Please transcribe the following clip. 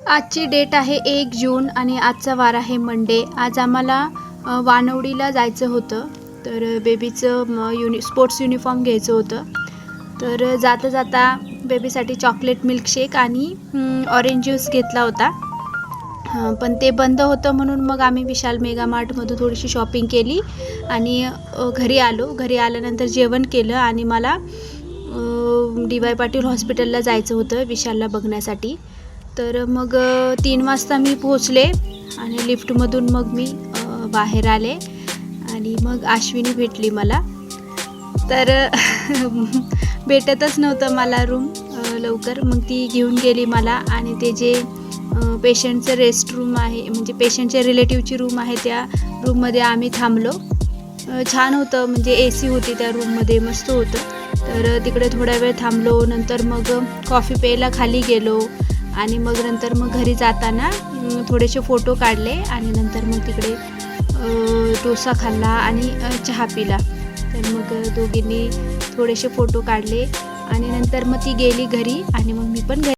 आजची डेट आहे 1 जून आणि आजचा वार आहे मंडे. आज आम्हाला वानवडीला जायचं होतं. तर बेबीचं स्पोर्ट्स युनिफॉर्म घ्यायचं होतं. तर जाता जाता बेबीसाठी चॉकलेट मिल्कशेक आणि ऑरेंज ज्यूस घेतला होता. पण ते बंद होतं म्हणून मग आम्ही विशाल मेगा मार्टमधून थोडीशी शॉपिंग केली आणि घरी आलो. घरी आल्यानंतर जेवण केलं आणि मला डी.वाय. पाटील हॉस्पिटलला जायचं होतं विशालला बघण्यासाठी. तर मग 3 वाजता मी पोहोचले आणि लिफ्टमधून मग मी बाहेर आले आणि मग अश्विनी भेटली मला. तर भेटतच नव्हतं मला रूम लवकर. मग ती घेऊन गेली मला आणि ते जे पेशंटचं रेस्ट रूम आहे, म्हणजे पेशंटच्या रिलेटिव्हची रूम आहे, त्या रूममध्ये आम्ही थांबलो. छान होतं, म्हणजे AC होती त्या रूममध्ये, मस्त होतं. तर तिकडे थोडा वेळ थांबलो. नंतर मग कॉफी प्यायला खाली गेलो आणि मग नंतर मग घरी जाताना थोडेसे फोटो काढले आणि नंतर मग तिकडे डोसा खाल्ला आणि चहा पिला. तर मग दोघींनी थोडेसे फोटो काढले आणि नंतर मग ती गेली घरी आणि मग मी पण घरी